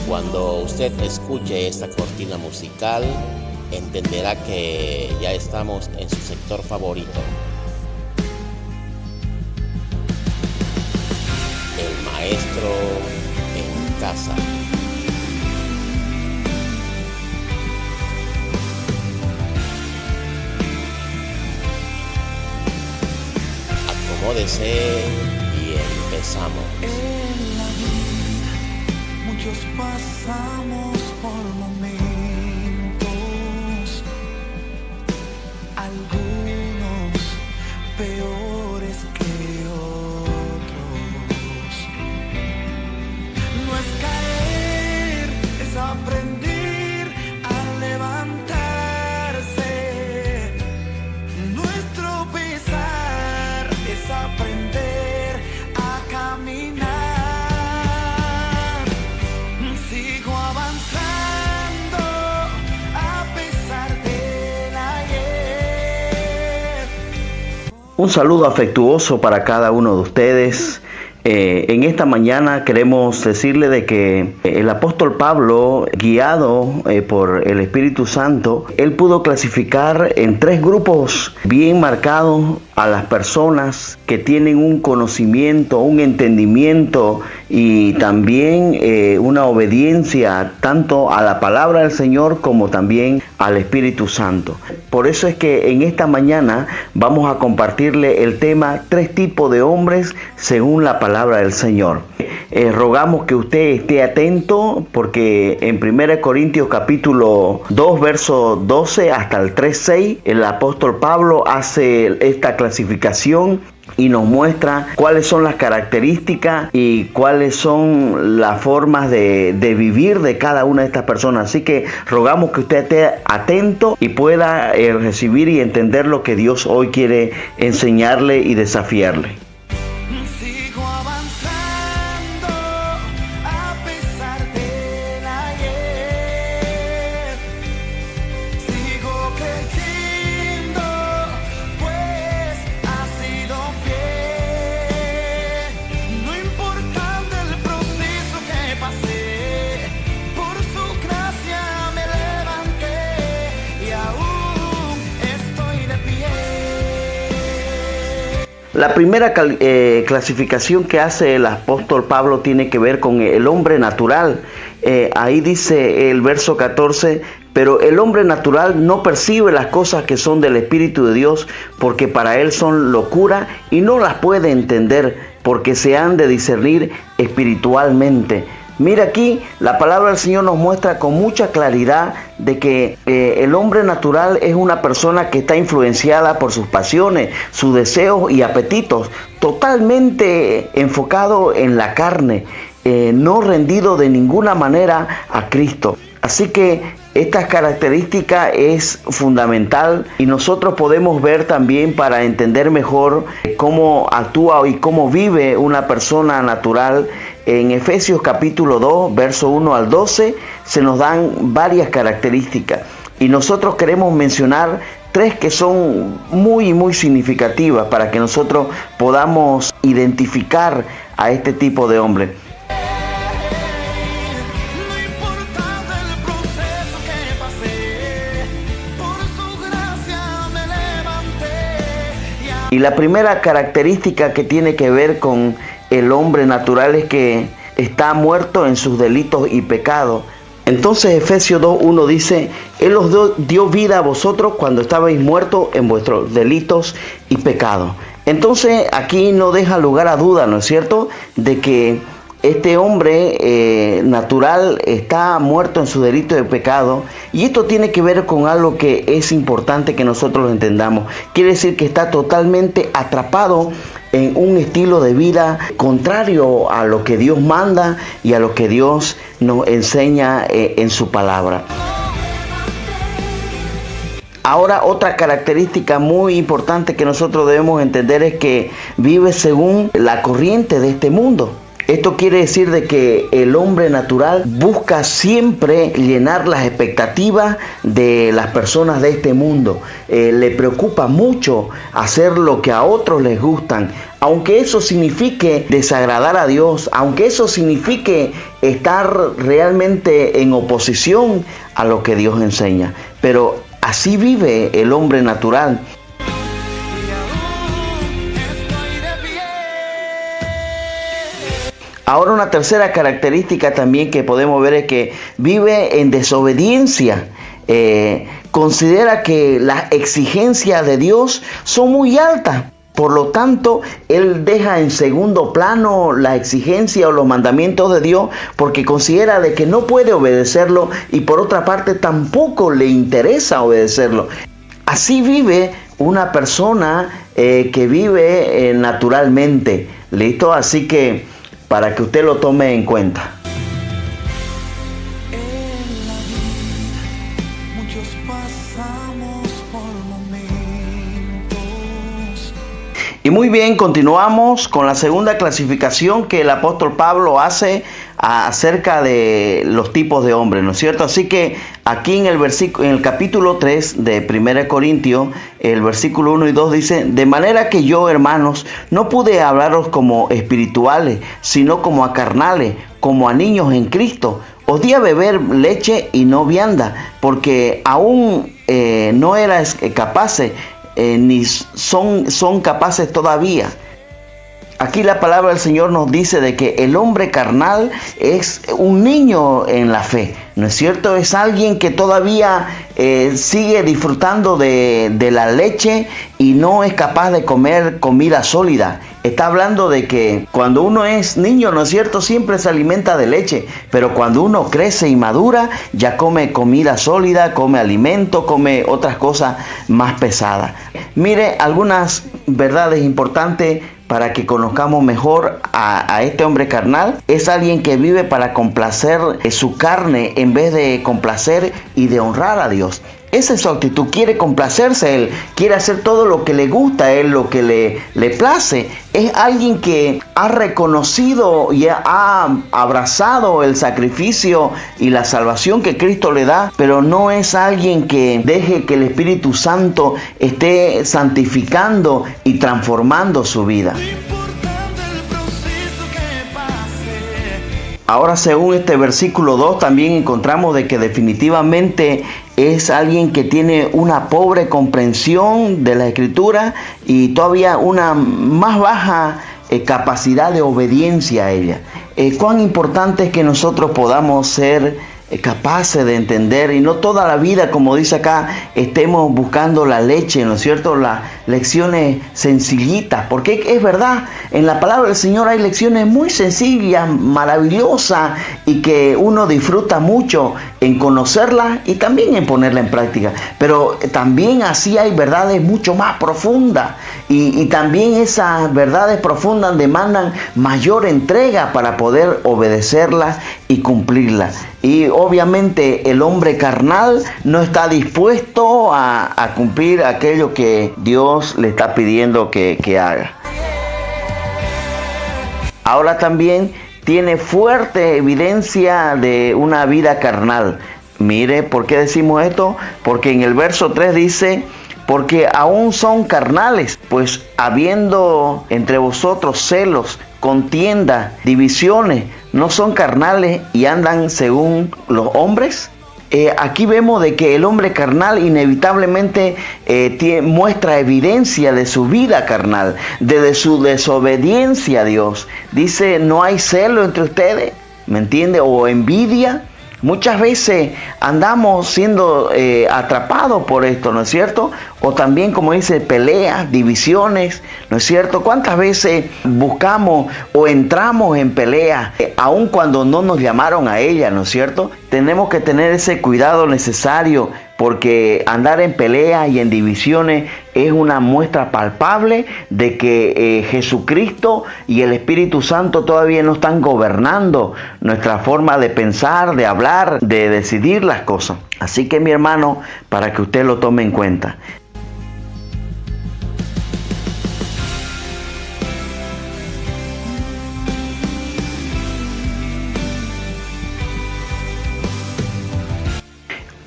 Cuando usted escuche esta cortina musical, entenderá que ya estamos en su sector favorito. El maestro en casa. Acomódese y empezamos. En la vida muchos pasamos por momentos, algunos peores que otros. No es caer, es aprender a levantarse. Nuestro pesar es aprender a caminar. Sigo avanzando a pesar del ayer. Un saludo afectuoso para cada uno de ustedes. En esta mañana queremos decirle de que el apóstol Pablo, guiado por el Espíritu Santo, él pudo clasificar en 3 grupos bien marcados a las personas que tienen un conocimiento, un entendimiento y también una obediencia tanto a la palabra del Señor como también al Espíritu Santo. Por eso es que en esta mañana vamos a compartirle el tema 3 tipos de hombres según la palabra del Señor. Rogamos que usted esté atento porque en 1 Corintios capítulo 2 verso 12 hasta el 3:6 el apóstol Pablo hace esta clasificación y nos muestra cuáles son las características y cuáles son las formas de vivir de cada una de estas personas. Así que rogamos que usted esté atento y pueda recibir y entender lo que Dios hoy quiere enseñarle y desafiarle. Sigo avanzando a pesar del ayer. Sigo creyendo, pues ha sido fiel. No importando el proceso que pasé, por su gracia me levanté y aún estoy de pie. La primera clasificación que hace el apóstol Pablo tiene que ver con el hombre natural. Ahí dice el verso 14, pero el hombre natural no percibe las cosas que son del Espíritu de Dios, porque para él son locura y no las puede entender, porque se han de discernir espiritualmente. Mira aquí, la palabra del Señor nos muestra con mucha claridad de que el hombre natural es una persona que está influenciada por sus pasiones, sus deseos y apetitos, totalmente enfocado en la carne, no rendido de ninguna manera a Cristo. Así que esta característica es fundamental y nosotros podemos ver también para entender mejor cómo actúa y cómo vive una persona natural. En Efesios capítulo 2, verso 1 al 12, se nos dan varias características y nosotros queremos mencionar 3 que son muy significativas para que nosotros podamos identificar a este tipo de hombre. No importando el proceso que pasé, por su gracia me levanté. Y la primera característica que tiene que ver con el hombre natural es que está muerto en sus delitos y pecados. Entonces Efesios 2:1 dice, Él os dio vida a vosotros cuando estabais muertos en vuestros delitos y pecados. Entonces aquí no deja lugar a duda, ¿no es cierto?, de que este hombre natural está muerto en su delito de pecado, y esto tiene que ver con algo que es importante que nosotros lo entendamos. Quiere decir que está totalmente atrapado en un estilo de vida contrario a lo que Dios manda y a lo que Dios nos enseña en su palabra. Ahora, otra característica muy importante que nosotros debemos entender es que vive según la corriente de este mundo. Esto quiere decir de que el hombre natural busca siempre llenar las expectativas de las personas de este mundo. Le preocupa mucho hacer lo que a otros les gustan, aunque eso signifique desagradar a Dios, aunque eso signifique estar realmente en oposición a lo que Dios enseña. Pero así vive el hombre natural. Ahora, una tercera característica también que podemos ver es que vive en desobediencia. Considera que las exigencias de Dios son muy altas. Por lo tanto, él deja en segundo plano la exigencia o los mandamientos de Dios porque considera de que no puede obedecerlo y por otra parte tampoco le interesa obedecerlo. Así vive una persona que vive naturalmente. ¿Listo? Así que para que usted lo tome en cuenta. En la vida muchos pasamos por momentos. Y muy bien, continuamos con la segunda clasificación que el apóstol Pablo hace acerca de los tipos de hombres, ¿no es cierto? Así que aquí en el capítulo 3 de 1 Corintios, el versículo 1 y 2 dice: de manera que yo, hermanos, no pude hablaros como espirituales, sino como a carnales, como a niños en Cristo. Os di a beber leche y no vianda, porque aún no erais capaces, ni son capaces todavía. Aquí la palabra del Señor nos dice de que el hombre carnal es un niño en la fe, ¿no es cierto? Es alguien que todavía sigue disfrutando de la leche y no es capaz de comer comida sólida. Está hablando de que cuando uno es niño, ¿no es cierto?, siempre se alimenta de leche, pero cuando uno crece y madura, ya come comida sólida, come alimento, come otras cosas más pesadas. Mire, algunas verdades importantes para que conozcamos mejor a este hombre carnal. Es alguien que vive para complacer su carne en vez de complacer y de honrar a Dios. Esa es su actitud, quiere complacerse él, quiere hacer todo lo que le gusta a él, lo que le place. Es alguien que ha reconocido y ha abrazado el sacrificio y la salvación que Cristo le da, pero no es alguien que deje que el Espíritu Santo esté santificando y transformando su vida. Ahora, según este versículo 2, también encontramos de que definitivamente es alguien que tiene una pobre comprensión de la Escritura y todavía una más baja capacidad de obediencia a ella. Cuán importante es que nosotros podamos ser capaces de entender y no toda la vida, como dice acá, estemos buscando la leche, ¿no es cierto? Las lecciones sencillitas, porque es verdad, en la palabra del Señor hay lecciones muy sencillas, maravillosas y que uno disfruta mucho en conocerlas y también en ponerla en práctica, pero también así hay verdades mucho más profundas y también esas verdades profundas demandan mayor entrega para poder obedecerlas y cumplirlas. Y obviamente el hombre carnal no está dispuesto a cumplir aquello que Dios le está pidiendo que haga. Ahora también tiene fuerte evidencia de una vida carnal. Mire, ¿por qué decimos esto? Porque en el verso 3 dice: porque aún son carnales, pues habiendo entre vosotros celos, contiendas, divisiones, ¿no son carnales y andan según los hombres? Aquí vemos de que el hombre carnal inevitablemente muestra evidencia de su vida carnal, de su desobediencia a Dios. Dice: no hay celo entre ustedes, ¿me entiende? O envidia. Muchas veces andamos siendo atrapados por esto, ¿no es cierto? O también, como dice, peleas, divisiones, ¿no es cierto? ¿Cuántas veces buscamos o entramos en peleas, aun cuando no nos llamaron a ella, ¿no es cierto? Tenemos que tener ese cuidado necesario, porque andar en peleas y en divisiones es una muestra palpable de que Jesucristo y el Espíritu Santo todavía no están gobernando nuestra forma de pensar, de hablar, de decidir las cosas. Así que, mi hermano, para que usted lo tome en cuenta.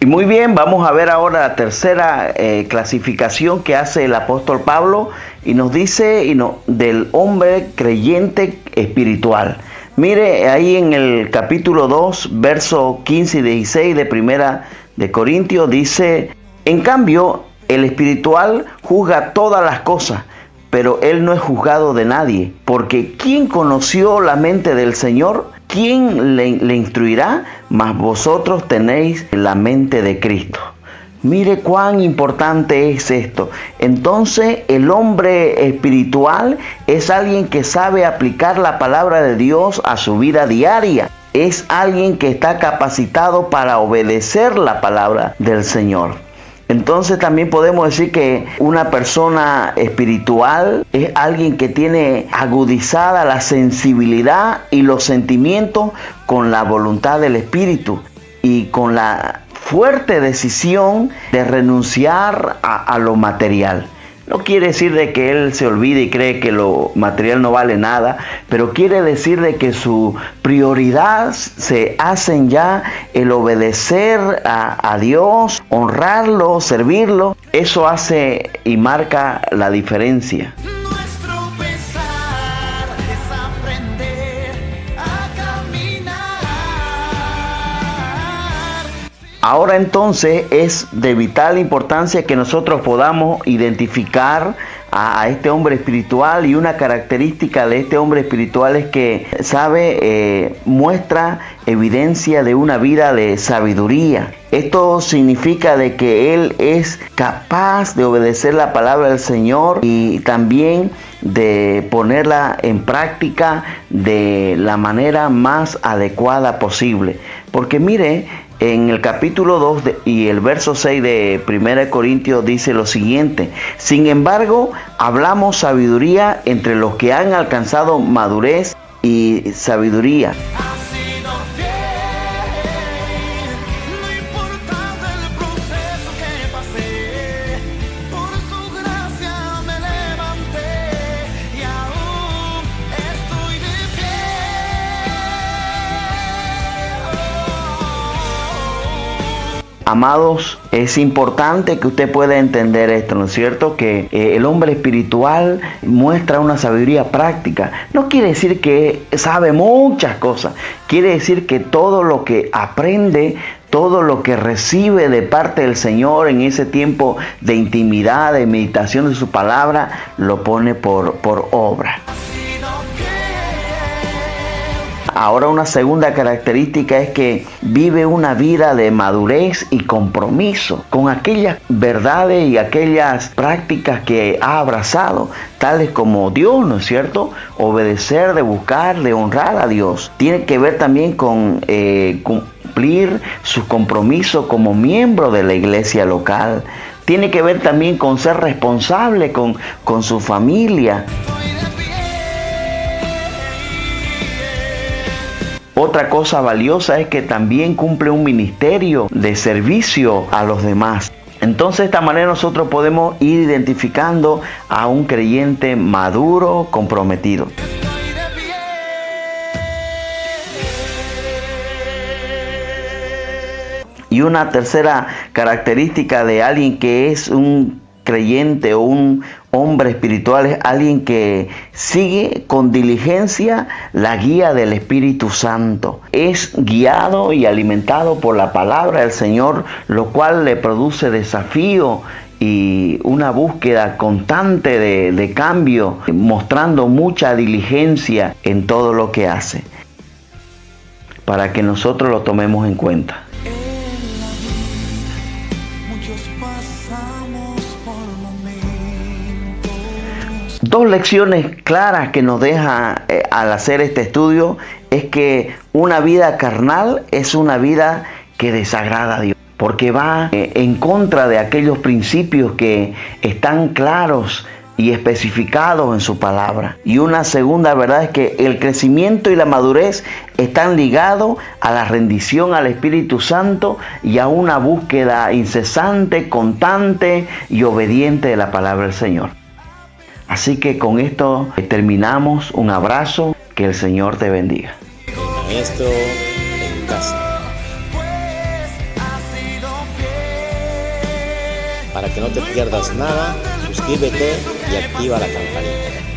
muy bien, vamos a ver ahora la tercera clasificación que hace el apóstol Pablo y nos dice del hombre creyente espiritual. Mire, ahí en el capítulo 2, versos 15 y 16 de Primera de Corintios dice: en cambio, el espiritual juzga todas las cosas, pero él no es juzgado de nadie, porque ¿quién conoció la mente del Señor? ¿Quién le instruirá? Mas vosotros tenéis la mente de Cristo. Mire cuán importante es esto. Entonces, el hombre espiritual es alguien que sabe aplicar la palabra de Dios a su vida diaria. Es alguien que está capacitado para obedecer la palabra del Señor. Entonces también podemos decir que una persona espiritual es alguien que tiene agudizada la sensibilidad y los sentimientos con la voluntad del Espíritu y con la fuerte decisión de renunciar a lo material. No quiere decir de que él se olvide y cree que lo material no vale nada, pero quiere decir de que su prioridad se hacen ya el obedecer a Dios, honrarlo, servirlo. Eso hace y marca la diferencia. Nuestro pesar es aprender a caminar. Ahora entonces es de vital importancia que nosotros podamos identificar a este hombre espiritual, y una característica de este hombre espiritual es que muestra evidencia de una vida de sabiduría. Esto significa de que él es capaz de obedecer la palabra del Señor y también de ponerla en práctica de la manera más adecuada posible. Porque mire, en el capítulo 2 y el verso 6 de 1 Corintios dice lo siguiente: sin embargo, hablamos sabiduría entre los que han alcanzado madurez y sabiduría. Ha sido fiel, no importa el proceso que pasé, por su gracia me levanté y aún estoy de pie. Amados, es importante que usted pueda entender esto, ¿no es cierto? Que el hombre espiritual muestra una sabiduría práctica. No quiere decir que sabe muchas cosas. Quiere decir que todo lo que aprende, todo lo que recibe de parte del Señor en ese tiempo de intimidad, de meditación de su palabra, lo pone por obra. Ahora, una segunda característica es que vive una vida de madurez y compromiso con aquellas verdades y aquellas prácticas que ha abrazado, tales como Dios, ¿no es cierto? Obedecer, de buscar, de honrar a Dios. Tiene que ver también con cumplir su compromiso como miembro de la iglesia local. Tiene que ver también con ser responsable con su familia. Otra cosa valiosa es que también cumple un ministerio de servicio a los demás. Entonces, de esta manera nosotros podemos ir identificando a un creyente maduro, comprometido. Y una tercera característica de alguien que es un creyente o un hombre espiritual es alguien que sigue con diligencia la guía del Espíritu Santo. Es guiado y alimentado por la palabra del Señor, lo cual le produce desafío y una búsqueda constante de cambio, mostrando mucha diligencia en todo lo que hace, para que nosotros lo tomemos en cuenta. Dos lecciones claras que nos deja al hacer este estudio es que una vida carnal es una vida que desagrada a Dios, porque va en contra de aquellos principios que están claros y especificados en su palabra. Y una segunda verdad es que el crecimiento y la madurez están ligados a la rendición al Espíritu Santo y a una búsqueda incesante, constante y obediente de la palabra del Señor. Así que con esto terminamos. Un abrazo, que el Señor te bendiga. Maestro en casa. Pues ha sido fiel. Para que no te pierdas nada, suscríbete y activa la campanita.